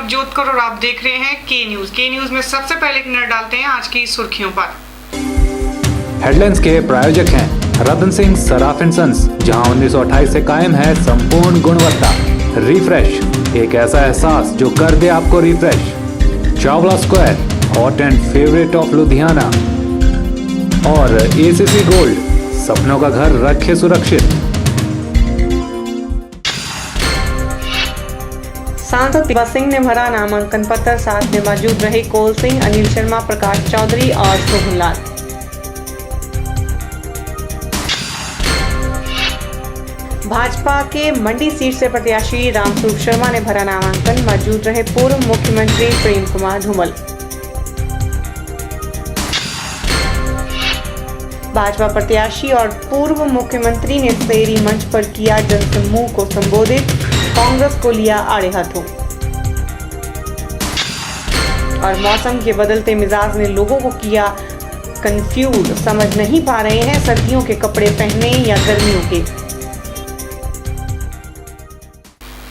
नवजोत कौर और आप देख रहे हैं के न्यूज में सबसे पहले एक नजर डालते हैं आज की सुर्खियों पर। हेडलाइंस के प्रायोजक हैं रतन सिंह सराफ एंड सन्स, जहां 1928 से कायम है संपूर्ण गुणवत्ता। रिफ्रेश, एक ऐसा एहसास जो कर दे आपको refresh. Chawla square, hot and favourite of Ludhiana. और एसीसी गोल्ड, सपनों का घर रखे सुरक्षित। सांसद दिवा सिंह ने भरा नामांकन पत्र, साथ में मौजूद रहे कोल सिंह, अनिल शर्मा, प्रकाश चौधरी और सोहनलाल। भाजपा के मंडी सीट से प्रत्याशी रामस्वरूप शर्मा ने भरा नामांकन, मौजूद रहे पूर्व मुख्यमंत्री प्रेम कुमार धूमल। भाजपा प्रत्याशी और पूर्व मुख्यमंत्री ने शेरी मंच पर किया जनसमूह को संबोधित, कांग्रेस को लिया आड़े हाथों। और मौसम के बदलते मिजाज ने लोगों को किया कंफ्यूज, समझ नहीं पा रहे हैं सर्दियों के कपड़े पहने या गर्मियों के।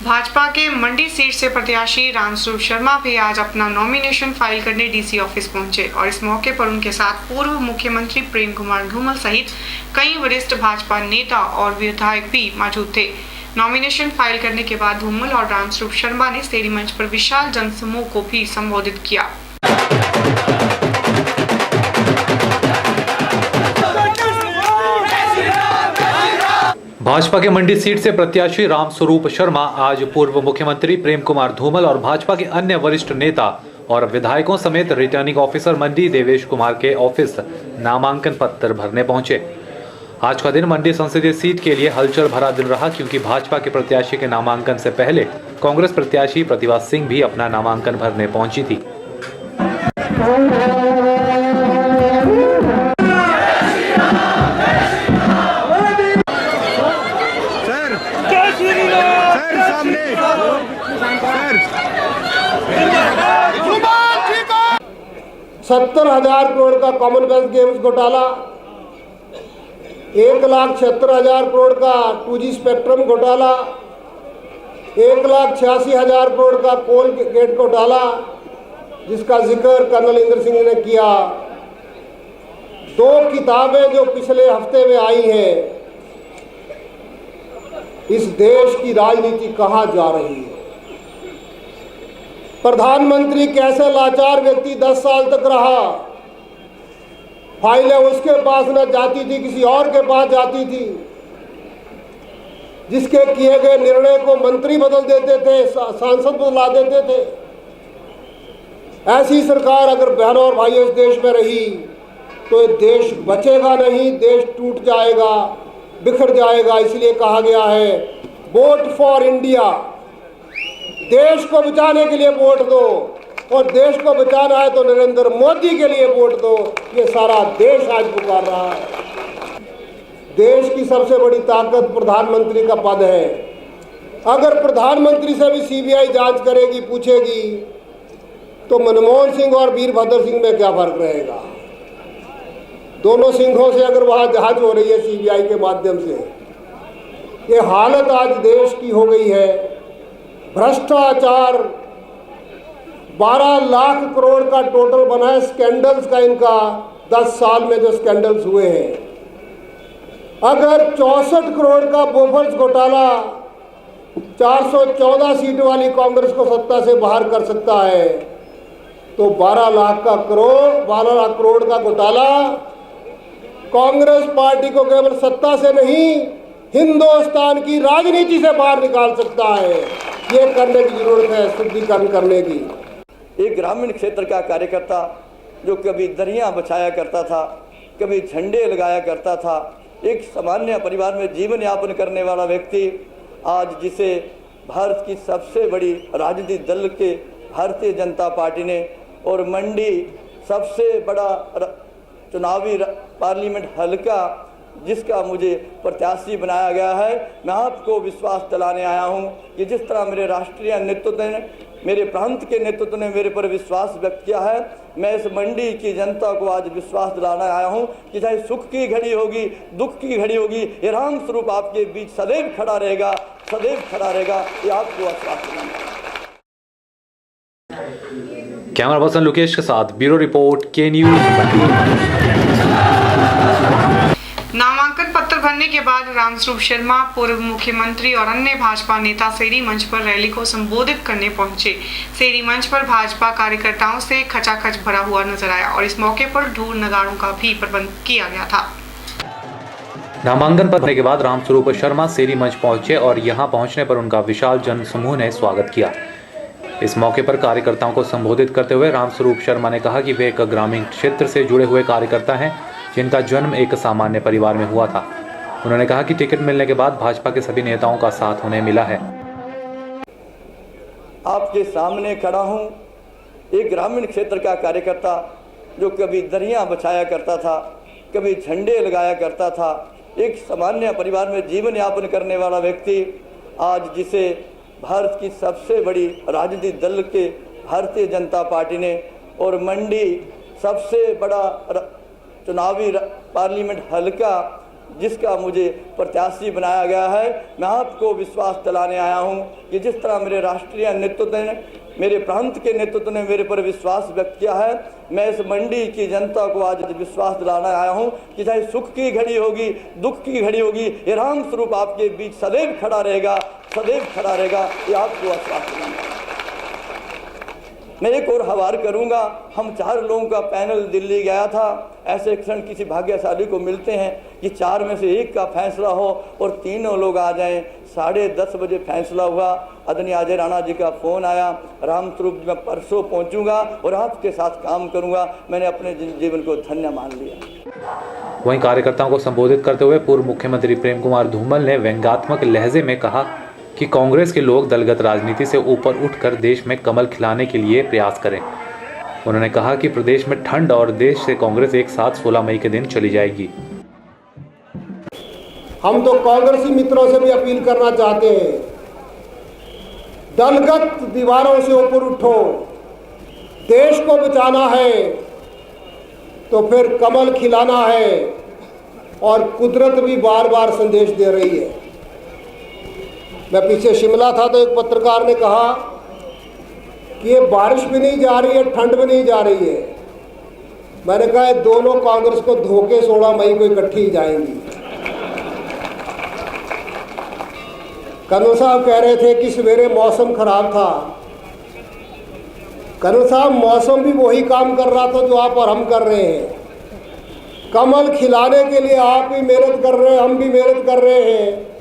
भाजपा के मंडी सीट से प्रत्याशी रामस्वरूप शर्मा भी आज अपना नॉमिनेशन फाइल करने डीसी ऑफिस पहुंचे और इस मौके पर उनके साथ पूर्व मुख्यमंत्री प्रेम कुमार धूमल सहित कई वरिष्ठ भाजपा नेता और विधायक भी मौजूद थे। नॉमिनेशन फाइल करने के बाद धूमल और रामस्वरूप शर्मा ने शेरी मंच पर विशाल जनसमूह को भी संबोधित किया। भाजपा के मंडी सीट से प्रत्याशी रामस्वरूप शर्मा आज पूर्व मुख्यमंत्री प्रेम कुमार धूमल और भाजपा के अन्य वरिष्ठ नेता और विधायकों समेत रिटर्निंग ऑफिसर मंडी देवेश कुमार के ऑफिस नामांकन पत्र भरने पहुंचे। आज का दिन मंडी संसदीय सीट के लिए हलचल भरा दिन रहा, क्योंकि भाजपा के प्रत्याशी के नामांकन से पहले कांग्रेस प्रत्याशी प्रतिभा सिंह भी अपना नामांकन भरने पहुंची थी। सर 70,000 करोड़ का कॉमनवेल्थ गेम्स घोटाला, 1,76,000 करोड़ का 2G स्पेक्ट्रम घोटाला, 1,86,000 करोड़ का कोल गेट घोटाला, जिसका जिक्र कर्नल इंद्र सिंह ने किया। 2 किताबें जो पिछले हफ्ते में आई हैं, इस देश की राजनीति कहाँ जा रही है। प्रधानमंत्री कैसे लाचार व्यक्ति 10 साल तक रहा, फाइलें उसके पास न जाती थी, किसी और के पास जाती थी। जिसके किए गए निर्णय को मंत्री बदल देते थे, सांसद बदला देते थे। ऐसी सरकार अगर बहनों और भाइयों इस देश में रही तो ये देश बचेगा नहीं, देश टूट जाएगा, बिखर जाएगा। इसलिए कहा गया है वोट फॉर इंडिया, देश को बचाने के लिए वोट दो, और देश को बचाना है तो नरेंद्र मोदी के लिए वोट दो। ये सारा देश आज पुकार रहा है। देश की सबसे बड़ी ताकत प्रधानमंत्री का पद है। अगर प्रधानमंत्री से भी सीबीआई जांच करेगी, पूछेगी, तो मनमोहन सिंह और वीरभद्र सिंह में क्या फर्क रहेगा। दोनों सिंहों से अगर वहां जांच हो रही है सीबीआई के माध्यम से, ये हालत आज देश की हो गई है। भ्रष्टाचार 12 लाख करोड़ का टोटल बना है स्कैंडल्स का, इनका 10 साल में जो स्कैंडल्स हुए हैं। अगर 64 करोड़ का बोफर्स घोटाला 414 सीट वाली कांग्रेस को सत्ता से बाहर कर सकता है, तो 12 लाख करोड़ का घोटाला कांग्रेस पार्टी को केवल सत्ता से नहीं, हिंदुस्तान की राजनीति से बाहर निकाल सकता है। ये करने की जरूरत है, शुद्धिकरण करने की। एक ग्रामीण क्षेत्र का कार्यकर्ता जो कभी दरियां बचाया करता था, कभी झंडे लगाया करता था, एक सामान्य परिवार में जीवन यापन करने वाला व्यक्ति, आज जिसे भारत की सबसे बड़ी राजनीतिक दल के भारतीय जनता पार्टी ने और मंडी सबसे बड़ा चुनावी पार्लियामेंट हल्का जिसका मुझे प्रत्याशी बनाया गया है, मैं आपको विश्वास दिलाने आया हूं कि जिस तरह मेरे राष्ट्रीय नेतृत्व ने, मेरे प्रांत के नेतृत्व ने मेरे पर विश्वास व्यक्त किया है, मैं इस मंडी की जनता को आज विश्वास दिलाना आया हूं कि चाहे सुख की घड़ी होगी, दुख की घड़ी होगी, ये रामस्वरूप आपके बीच सदैव खड़ा रहेगा, ये आपको आश्वासन दिलाना है। कैमरा पर्सन लोकेश के साथ ब्यूरो रिपोर्ट के न्यूज। नामांकन पत्र भरने के बाद रामस्वरूप शर्मा पूर्व मुख्यमंत्री और अन्य भाजपा नेता शेरी मंच पर रैली को संबोधित करने पहुंचे। शेरी मंच पर भाजपा कार्यकर्ताओं से खचाखच भरा हुआ नजर आया और इस मौके पर ढोल नगाड़ों का भी प्रबंध किया गया था। नामांकन भरने के बाद रामस्वरूप शर्मा शेरी मंच पहुंचे और यहां पहुंचने पर उनका विशाल जन समूह ने स्वागत किया। इस मौके पर कार्यकर्ताओं को संबोधित करते हुए रामस्वरूप शर्मा ने कहा कि वे एक ग्रामीण क्षेत्र से जुड़े हुए कार्यकर्ता हैं जिनका जन्म एक सामान्य परिवार में हुआ था। उन्होंने कहा कि टिकट मिलने के बाद भाजपा के सभी नेताओं का साथ उन्हें मिला है। आपके सामने खड़ा हूं, एक ग्रामीण क्षेत्र का कार्यकर्ता जो कभी दरियां बछाया करता था, कभी झंडे लगाया करता था, एक सामान्य परिवार में जीवन यापन करने वाला व्यक्ति, आज जिसे भारत की सबसे बड़ी राजनीतिक दल के भारतीय जनता पार्टी ने और मंडी सबसे बड़ा चुनावी पार्लियामेंट हल्का जिसका मुझे प्रत्याशी बनाया गया है, मैं आपको विश्वास दिलाने आया हूं कि जिस तरह मेरे राष्ट्रीय नेतृत्व ने, मेरे प्रांत के नेतृत्व ने मेरे पर विश्वास व्यक्त किया है, मैं इस मंडी की जनता को आज विश्वास दिलाना आया हूं कि चाहे सुख की घड़ी होगी, दुख की घड़ी होगी, ये रामस्वरूप आपके बीच सदैव खड़ा रहेगा, सदैव खड़ा रहेगा। ये आपको आश्वासन दिलाना। मैं एक और हवार करूंगा, हम 4 लोगों का पैनल दिल्ली गया था। ऐसे क्षण किसी भाग्यशाली को मिलते हैं कि 4 में से 1 का फैसला हो और तीनों लोग आ जाएं। 10:30 बजे फैसला हुआ। आदरणीय अजय राणा जी का फोन आया, रामस्वरूप मैं परसों पहुंचूंगा और आपके साथ काम करूंगा। मैंने अपने जीवन को धन्य मान लिया। वहीं कार्यकर्ताओं को संबोधित करते हुए पूर्व मुख्यमंत्री प्रेम कुमार धूमल ने व्यंग्यात्मक लहजे में कहा कि कांग्रेस के लोग दलगत राजनीति से ऊपर उठकर देश में कमल खिलाने के लिए प्रयास करें। उन्होंने कहा कि प्रदेश में ठंड और देश से कांग्रेस एक साथ 16 मई के दिन चली जाएगी। हम तो कांग्रेसी मित्रों से भी अपील करना चाहते हैं, दलगत दीवारों से ऊपर उठो, देश को बचाना है तो फिर कमल खिलाना है। और कुदरत भी बार बार संदेश दे रही है। मैं पीछे शिमला था तो एक पत्रकार ने कहा कि ये बारिश भी नहीं जा रही है, ठंड भी नहीं जा रही है। मैंने कहा दोनों कांग्रेस को धोखे 16 मई को इकट्ठी ही जाएंगी। कर्नल साहब कह रहे थे कि सवेरे मौसम खराब था। कर्नल साहब, मौसम भी वही काम कर रहा था जो आप और हम कर रहे हैं। कमल खिलाने के लिए आप भी मेहनत कर रहे हैं, हम भी मेहनत कर रहे हैं,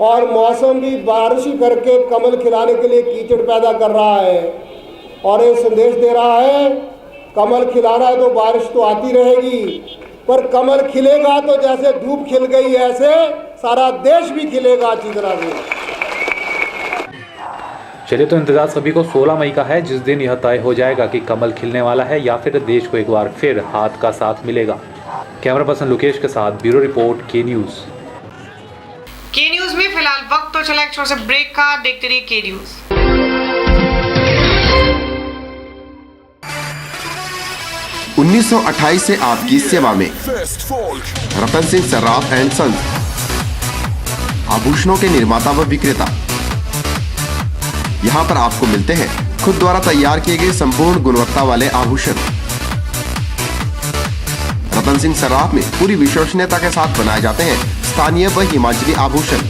और मौसम भी बारिश करके कमल खिलाने के लिए कीचड़ पैदा कर रहा है और ये संदेश दे रहा है कमल खिलाना है तो बारिश तो आती रहेगी, पर कमल खिलेगा तो जैसे धूप खिल गई ऐसे सारा देश भी खिलेगा अच्छी तरह से। चलिए, तो इंतजार सभी को 16 मई का है, जिस दिन यह तय हो जाएगा कि कमल खिलने वाला है या फिर देश को एक बार फिर हाथ का साथ मिलेगा। कैमरा पर्सन लोकेश के साथ ब्यूरो रिपोर्ट के न्यूज। के न्यूज में फिलहाल वक्त तो चला एक छोटे से ब्रेक का। देखते रहिए के न्यूज। 1928 से आपकी सेवा में रतन सिंह सर्राफ एंड सन्स, आभूषणों के निर्माता व विक्रेता। यहाँ पर आपको मिलते हैं खुद द्वारा तैयार किए गए संपूर्ण गुणवत्ता वाले आभूषण। रतन सिंह सर्राफ में पूरी विश्वसनीयता के साथ बनाए जाते हैं स्थानीय व हिमाचली आभूषण।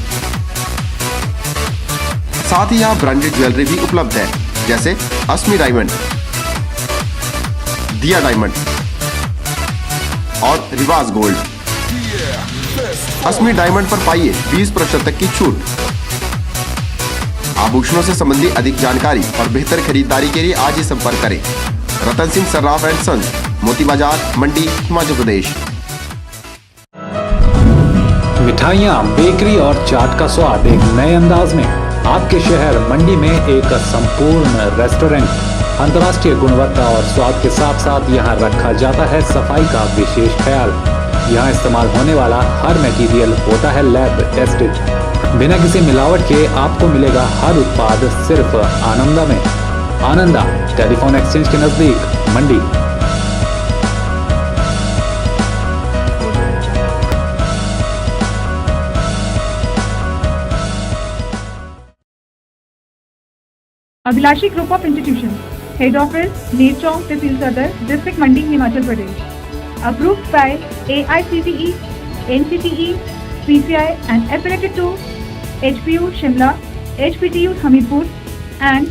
साथ ही यहाँ ब्रांडेड ज्वेलरी भी उपलब्ध है, जैसे अस्मी डायमंड, दिया डायमंड और रिवाज गोल्ड। अस्मी डायमंड पर पाइए 20% तक की छूट। आभूषणों से संबंधित अधिक जानकारी और बेहतर खरीदारी के लिए आज ही संपर्क करें। रतन सिंह सर्राफ एंड सन्स, मोती बाजार, मंडी, हिमाचल प्रदेश। मिठाइयाँ, बेकरी और चाट का स्वाद एक नए अंदाज में आपके शहर मंडी में एक संपूर्ण रेस्टोरेंट। अंतर्राष्ट्रीय गुणवत्ता और स्वाद के साथ साथ यहाँ रखा जाता है सफाई का विशेष ख्याल। यहाँ इस्तेमाल होने वाला हर मटेरियल होता है लैब टेस्टेड। बिना किसी मिलावट के आपको मिलेगा हर उत्पाद सिर्फ आनंदा में। आनंदा टेलीफोन एक्सचेंज के नजदीक, मंडी। Abhilashi Group of Institutions, Head Office, Nechong, Tehsil Sadar, District Mandi, Himachal Pradesh. Approved by AICTE, NCTE, PCI and affiliated to HPU Shimla, HPTU Hamirpur and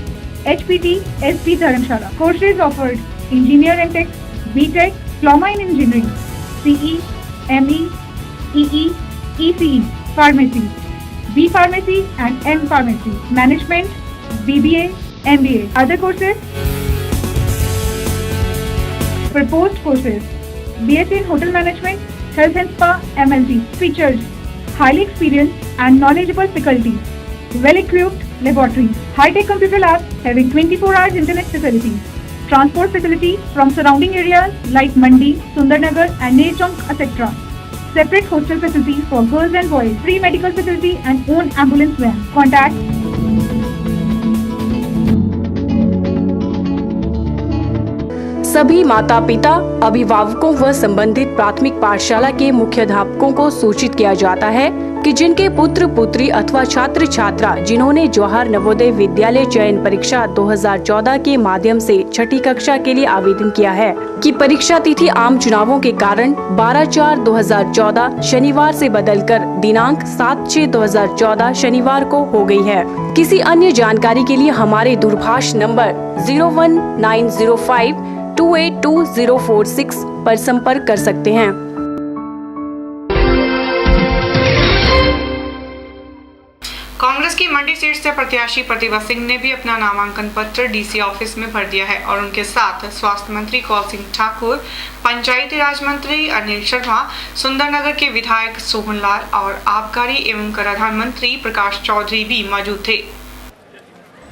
HPT SP Dharamshala. Courses offered: Engineer and Tech, BTech, Diploma in Engineering, CE, ME, EE, ECE, Pharmacy, B Pharmacy and M Pharmacy, Management, BBA, MBA. Other courses: Proposed courses: BSc in Hotel Management, Health and Spa, MLT. Features: highly experienced and knowledgeable faculty, well-equipped laboratories, high-tech computer labs having 24 hours internet facilities, transport facility from surrounding areas like Mandi, Sundarnagar and Nechong, etc. Separate hostel facilities for girls and boys, free medical facility and own ambulance van. Contact सभी माता पिता, अभिभावकों व संबंधित प्राथमिक पाठशाला के मुख्याध्यापकों को सूचित किया जाता है कि जिनके पुत्र पुत्री अथवा छात्र छात्रा जिन्होंने जवाहर नवोदय विद्यालय चयन परीक्षा 2014 के माध्यम से छठी कक्षा के लिए आवेदन किया है कि परीक्षा तिथि आम चुनावों के कारण 12/4/2014 शनिवार से बदलकर दिनांक 7/6/2014 शनिवार को हो गई है। किसी अन्य जानकारी के लिए हमारे दूरभाष नंबर 01905282046 पर संपर्क कर सकते हैं। कांग्रेस की मंडी सीट से प्रत्याशी प्रतिभा सिंह ने भी अपना नामांकन पत्र डीसी ऑफिस में भर दिया है और उनके साथ स्वास्थ्य मंत्री कौल सिंह ठाकुर, पंचायती राज मंत्री अनिल शर्मा, सुंदरनगर के विधायक सोहनलाल और आबकारी एवं कराधान मंत्री प्रकाश चौधरी भी मौजूद थे।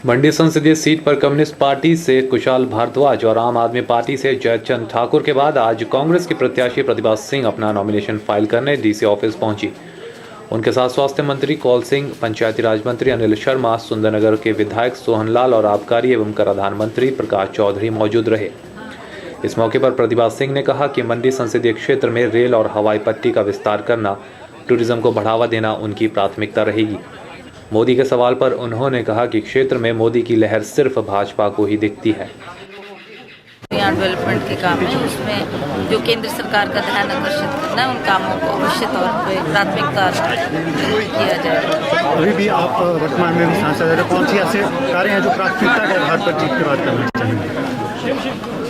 मंडी संसदीय सीट पर कम्युनिस्ट पार्टी से कुशाल भारद्वाज और आम आदमी पार्टी से जयचंद ठाकुर के बाद आज कांग्रेस की प्रत्याशी प्रतिभा सिंह अपना नॉमिनेशन फाइल करने डीसी ऑफिस पहुंची। उनके साथ स्वास्थ्य मंत्री कौल सिंह, पंचायती राज मंत्री अनिल शर्मा, सुंदरनगर के विधायक सोहनलाल और आबकारी एवं कराधान मंत्री प्रकाश चौधरी मौजूद रहे। इस मौके पर प्रतिभा सिंह ने कहा कि मंडी संसदीय क्षेत्र में रेल और हवाई पट्टी का विस्तार करना, टूरिज्म को बढ़ावा देना उनकी प्राथमिकता रहेगी। मोदी के सवाल पर उन्होंने कहा कि क्षेत्र में मोदी की लहर सिर्फ भाजपा को ही दिखती है। डेवलपमेंट के काम है, उसमें जो केंद्र सरकार का ध्यान आकर्षित करना है, उन कामों को अवश्य तौर पर प्राथमिकता किया जाएगा। अभी भी आप वर्तमान में भी सांसद हैं, कौन सी ऐसे कार्य हैं जो प्राथमिकता के आधार पर जीत के बाद करना चाहिए?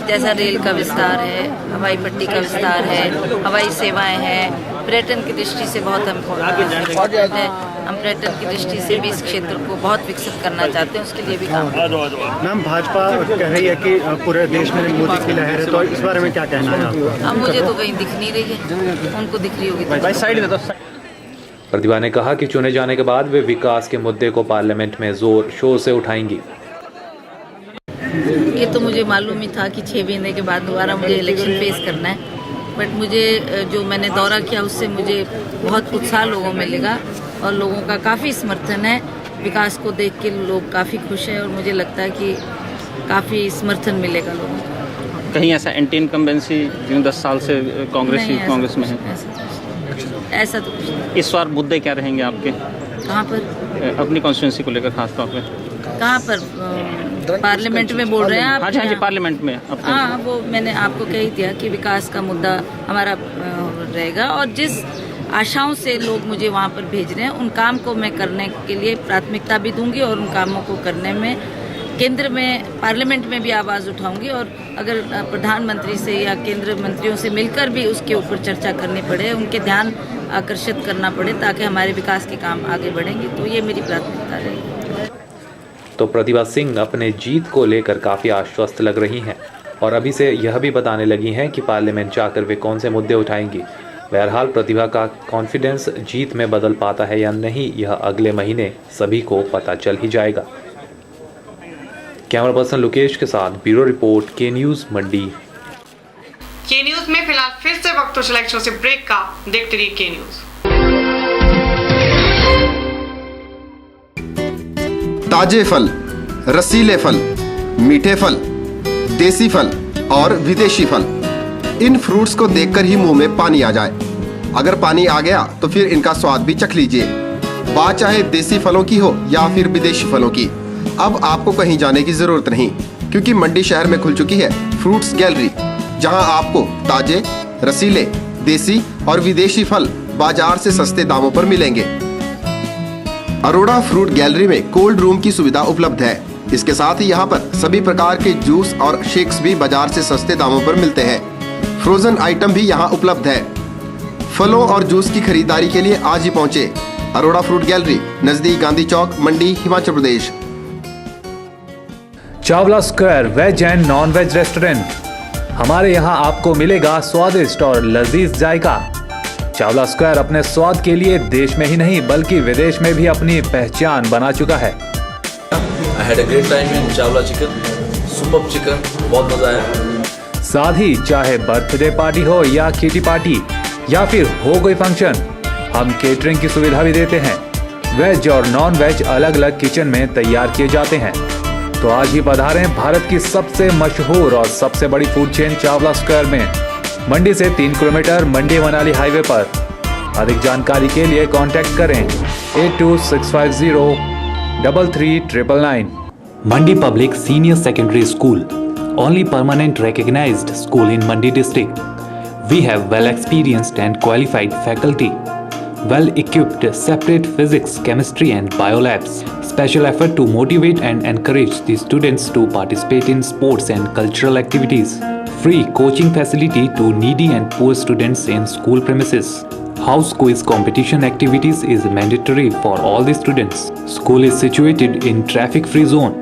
जैसा रेल का विस्तार है, हवाई पट्टी का विस्तार है, हवाई सेवाएं हैं, पर्यटन की दृष्टि से बहुत इम्पोर्टेंट है। हम पर्यटन की दृष्टि से भी इस क्षेत्र को बहुत विकसित करना चाहते हैं, उसके लिए भी काम। मैम, भाजपा कह रही है कि पूरे देश में मोदी की लहर है, तो इस बारे में क्या कहना है आपका? अब मुझे तो कहीं दिख नहीं रही है, उनको दिख रही होगी। प्रतिभा ने कहा कि चुने जाने के बाद वे विकास के मुद्दे को पार्लियामेंट में जोर शोर से उठाएंगी। ये तो मुझे मालूम ही था कि 6 महीने के बाद दोबारा मुझे इलेक्शन फेस करना है, बट मुझे जो मैंने दौरा किया उससे मुझे बहुत उत्साह लोगों में लगा और लोगों का काफ़ी समर्थन है। विकास को देख के लोग काफ़ी खुश हैं और मुझे लगता है कि काफ़ी समर्थन मिलेगा लोगों को। कहीं ऐसा एंटी इनकम्बेंसी 10 साल से कांग्रेस में है? ऐसा तो कुछ नहीं। इस बार मुद्दे क्या रहेंगे आपके? कहाँ पर? अपनी कॉन्स्टिट्यूंसी को लेकर खास तौर पे। कहाँ पर? पार्लियामेंट में बोल रहे हैं आप? हाँ जी, पार्लियामेंट में। हाँ, वो मैंने आपको कह ही दिया कि विकास का मुद्दा हमारा रहेगा और जिस आशाओं से लोग मुझे वहाँ पर भेज रहे हैं उन काम को मैं करने के लिए प्राथमिकता भी दूंगी और उन कामों को करने में केंद्र में पार्लियामेंट में भी आवाज़ उठाऊंगी और अगर प्रधानमंत्री से या केंद्र मंत्रियों से मिलकर भी उसके ऊपर चर्चा करनी पड़े, उनके ध्यान आकर्षित करना पड़े ताकि हमारे विकास के काम आगे बढ़ेंगे, तो ये मेरी प्राथमिकता रहेगी। तो प्रतिभा सिंह अपने जीत को लेकर काफ़ी आश्वस्त लग रही हैं और अभी से यह भी बताने लगी हैं कि पार्लियामेंट जाकर वे कौन से मुद्दे उठाएंगी। बहरहाल प्रतिभा का कॉन्फिडेंस जीत में बदल पाता है या नहीं, यह अगले महीने सभी को पता चल ही जाएगा। कैमरा पर्सन लोकेश के साथ ब्यूरो रिपोर्ट, के न्यूज़ मंडी। के न्यूज़ में फिलहाल फिर से वक्त तो चला एक छोटे से ब्रेक का। देखते रहिए के न्यूज़। ताजे फल, रसीले फल, मीठे फल, देसी फल और विदेशी फल, इन फ्रूट्स को देखकर ही मुंह में पानी आ जाए। अगर पानी आ गया तो फिर इनका स्वाद भी चख लीजिए। बात चाहे देसी फलों की हो या फिर विदेशी फलों की, अब आपको कहीं जाने की जरूरत नहीं। क्योंकि मंडी शहर में खुल चुकी है फ्रूट्स गैलरी, जहां आपको ताजे, रसीले, देसी और विदेशी फल बाजार से सस्ते दामों पर मिलेंगे। अरोड़ा फ्रूट गैलरी में कोल्ड रूम की सुविधा उपलब्ध है। इसके साथ ही यहाँ पर सभी प्रकार के जूस और शेक्स भी बाजार से सस्ते दामों पर मिलते हैं। फ्रोजन आइटम भी यहाँ उपलब्ध है। फलों और जूस की खरीदारी के लिए आज ही पहुँचे अरोड़ा फ्रूट गैलरी, नजदीक Gandhi Chowk, Mandi, Himachal Pradesh. Chawla square veg and non veg restaurant. हमारे यहाँ आपको मिलेगा स्वादिष्ट और लजीज जायका। चावला स्क्वायर अपने स्वाद के लिए देश में ही नहीं बल्कि विदेश में भी अपनी पहचान बना चुका है। I had a great time in Chawla chicken, super chicken, बहुत मजा आया। साथ ही चाहे बर्थडे पार्टी हो या किटी पार्टी या फिर हो कोई फंक्शन, हम केटरिंग की सुविधा भी देते हैं। वेज और नॉन वेज अलग अलग किचन में तैयार किए जाते हैं। तो आज ही पधारें भारत की सबसे मशहूर और सबसे बड़ी फूड चेन चावला स्क्वायर में, मंडी से 3 किलोमीटर, मंडी मनाली हाईवे पर। अधिक जानकारी के लिए कांटेक्ट करें 8265033999। Mandi public senior secondary school, only permanent recognized school in Mandi district. We have well experienced and qualified faculty, well equipped separate physics, chemistry and bio labs. Special effort to motivate and encourage the students to participate in sports and cultural activities. Free coaching facility to needy and poor students in school premises. House quiz competition activities is mandatory for all the students. School is situated in traffic free zone.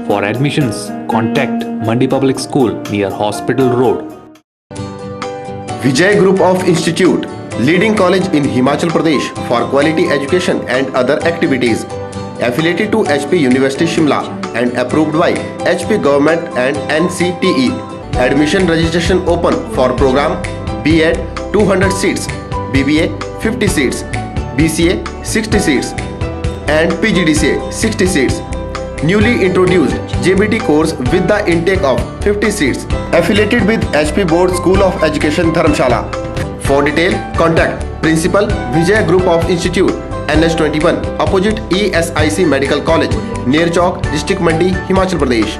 For admissions, contact Mandi Public School near Hospital Road. Vijay Group of Institute, leading college in Himachal Pradesh for quality education and other activities. Affiliated to HP University Shimla and approved by HP Government and NCTE. Admission registration open for program B.Ed 200 seats, BBA 50 seats, BCA 60 seats and PGDCA 60 seats. Newly introduced JBT course with the intake of 50 seats. Affiliated with HP Board School of Education Dharamshala. For detail, contact Principal Vijay Group of Institute, NH21, opposite ESIC Medical College, near Chowk, District Mandi, Himachal Pradesh.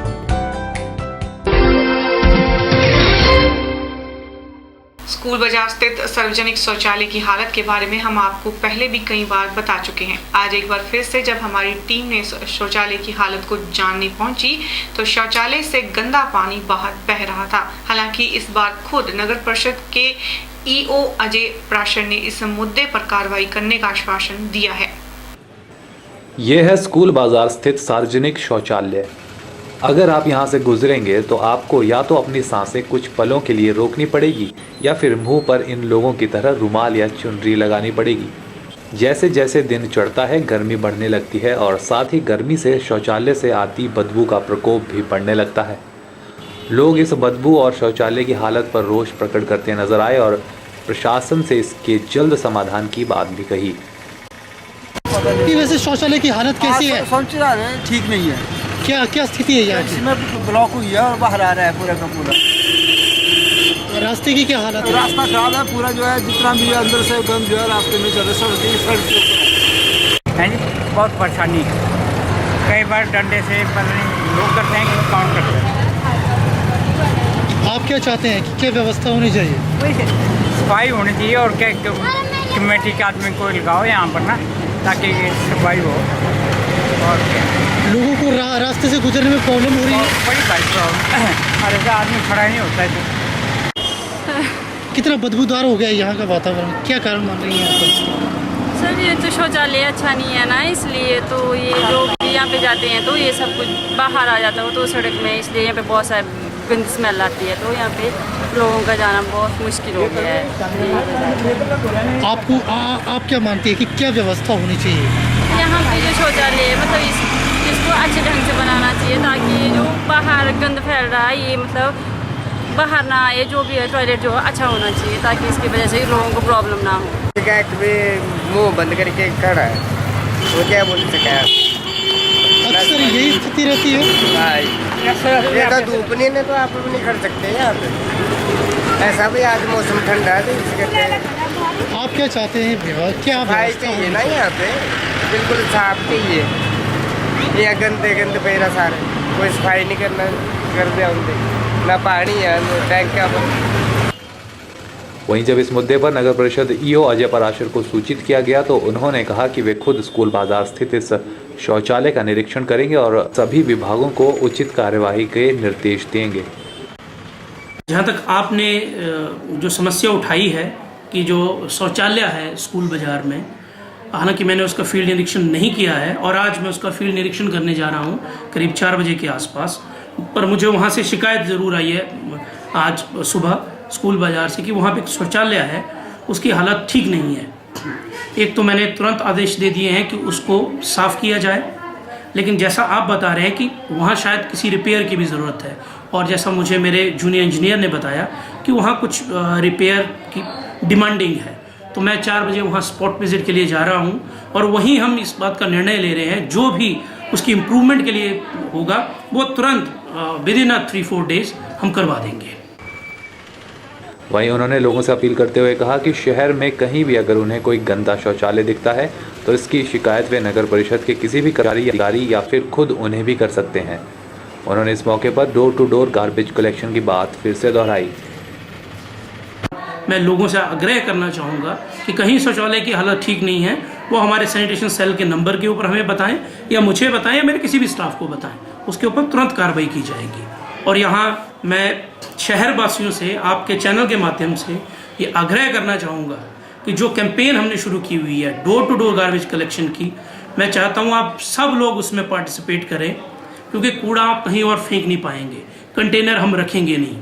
School बाजार स्थित सार्वजनिक शौचालय की हालत के बारे में हम आपको पहले भी कई बार बता चुके हैं। आज एक बार फिर से जब हमारी टीम ने शौचालय की हालत को जानने पहुंची तो शौचालय से गंदा पानी बाहर बह रहा था। हालांकि इस बार खुद नगर परिषद के ईओ अजय प्राशर ने इस मुद्दे पर कार्रवाई करने का आश्वासन दिया है। यह है स्कूल बाजार स्थित सार्वजनिक शौचालय। अगर आप यहाँ से गुजरेंगे तो आपको या तो अपनी सांसें कुछ पलों के लिए रोकनी पड़ेगी या फिर मुंह पर इन लोगों की तरह रुमाल या चुनरी लगानी पड़ेगी। जैसे जैसे दिन चढ़ता है गर्मी बढ़ने लगती है और साथ ही गर्मी से शौचालय से आती बदबू का प्रकोप भी बढ़ने लगता है। लोग इस बदबू और शौचालय की हालत पर रोष प्रकट करते नजर आए और प्रशासन से इसके जल्द समाधान की बात भी कही। वैसे शौचालय की हालत कैसी है? शौचालय ठीक नहीं है। क्या क्या स्थिति है यहाँ की? इसमें ब्लॉक हुई है और बाहर आ रहा है पूरा का पूरा। रास्ते की क्या हालत है? रास्ता खराब है पूरा, जो है जितना भी है अंदर से गंद जो है रास्ते में चल रहा है। बहुत परेशानी है। कई बार डंडे से लोग करते हैं कि काउंट करते हैं। आप क्या चाहते हैं कि क्या व्यवस्था होनी चाहिए? सफाई होनी चाहिए और क्या कमेटी के आदमी को लगाओ यहाँ पर ना, ताकि सफाई हो। और क्या लोगों को रास्ते से गुजरने में प्रॉब्लम हो रही है? बड़ी भारी प्रॉब्लम। अरे आदमी खड़ा नहीं होता है। कितना बदबूदार हो गया है यहाँ का वातावरण, क्या कारण मान रही हैं आप? सर ये तो शौचालय अच्छा नहीं है ना, इसलिए तो ये लोग यहाँ पे जाते हैं तो ये सब कुछ बाहर आ जाता है तो सड़क में, इसलिए यहाँ पे बहुत सारी गंदी स्मेल आती है तो यहाँ पे लोगों का जाना बहुत मुश्किल हो गया है। आपको आप क्या मानती है कि क्या व्यवस्था होनी चाहिए यहाँ पे? जो शौचालय है मतलब इसको अच्छे ढंग से बनाना चाहिए ताकि जो बाहर गंद फैल रहा है ये मतलब बाहर ना आए। जो भी है टॉयलेट जो अच्छा होना चाहिए ताकि इसकी वजह से लोगों को प्रॉब्लम ना हो। मुँह बंद करके खड़ा है, वो क्या बोल सके? अक्सर यही स्थिति रहती है। ये तो धूप नहीं है तो आप लोग नहीं कर सकते यहाँ पे। ऐसा भी आज मौसम ठंडा है तो इसी करके। आप क्या चाहते हैं? क्या सफाई चाहिए ना यहाँ पे, बिल्कुल साफ चाहिए। यहाँ गंदे पैरा सारे, कोई सफाई नहीं करना। कर दिया उनने, ना पानी है ना टैंक का। वहीं जब इस मुद्दे पर नगर परिषद ईओ अजय पराशर को सूचित किया गया तो उन्होंने कहा कि वे खुद स्कूल बाजार स्थित इस शौचालय का निरीक्षण करेंगे और सभी विभागों को उचित कार्यवाही के निर्देश देंगे। जहाँ तक आपने जो समस्या उठाई है कि जो शौचालय है स्कूल बाजार में, हालांकि मैंने उसका फील्ड निरीक्षण नहीं किया है और आज मैं उसका फील्ड निरीक्षण करने जा रहा हूँ करीब 4 बजे के आसपास, पर मुझे वहाँ से शिकायत ज़रूर आई है आज सुबह स्कूल बाजार से कि वहाँ पे एक शौचालय है, उसकी हालत ठीक नहीं है। एक तो मैंने तुरंत आदेश दे दिए हैं कि उसको साफ़ किया जाए, लेकिन जैसा आप बता रहे हैं कि वहाँ शायद किसी रिपेयर की भी ज़रूरत है, और जैसा मुझे मेरे जूनियर इंजीनियर ने बताया कि वहाँ कुछ रिपेयर की डिमांडिंग है, तो मैं 4 बजे वहाँ स्पॉट विजिट के लिए जा रहा हूँ और वहीं हम इस बात का निर्णय ले रहे हैं, जो भी उसकी इम्प्रूवमेंट के लिए होगा वो तुरंत विद इन 3-4 डेज हम करवा देंगे। वहीं उन्होंने लोगों से अपील करते हुए कहा कि शहर में कहीं भी अगर उन्हें कोई गंदा शौचालय दिखता है तो इसकी शिकायत वे नगर परिषद के किसी भी अधिकारी या फिर खुद उन्हें भी कर सकते हैं। उन्होंने इस मौके पर door to door garbage collection की बात फिर से दोहराई। मैं लोगों से आग्रह करना चाहूँगा कि कहीं शौचालय की हालत ठीक नहीं है वो हमारे सैनिटेशन सेल के नंबर के ऊपर हमें बताएं या मुझे बताएं या मेरे किसी भी स्टाफ को बताएं, उसके ऊपर तुरंत कार्रवाई की जाएगी। और यहाँ मैं शहरवासियों से आपके चैनल के माध्यम से ये आग्रह करना चाहूँगा कि जो कैंपेन हमने शुरू की हुई है door to door garbage collection की, मैं चाहता हूँ आप सब लोग उसमें पार्टिसिपेट करें, क्योंकि कूड़ा आप कहीं और फेंक नहीं पाएंगे, कंटेनर हम रखेंगे नहीं।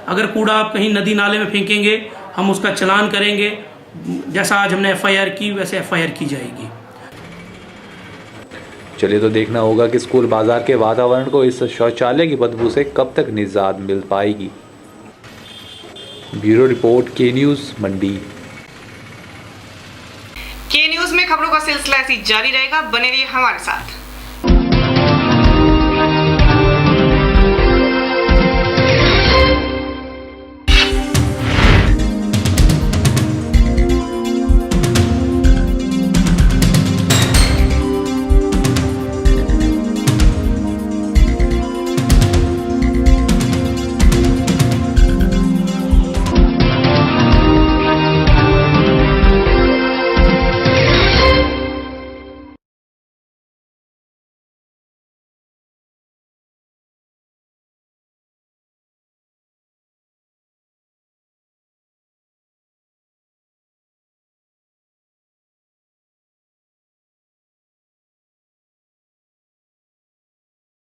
अगर कूड़ा आप कहीं नदी नाले में फेंकेंगे हम उसका चालान करेंगे, जैसा आज हमने FIR की वैसे FIR की जाएगी। चलिए तो देखना होगा कि स्कूल बाजार के वातावरण को इस शौचालय की बदबू से कब तक निजात मिल पाएगी। ब्यूरो रिपोर्ट के न्यूज़ मंडी। के न्यूज़ में खबरों का सिलसिला ऐसी जारी रहेगा, बने रहिए हमारे साथ।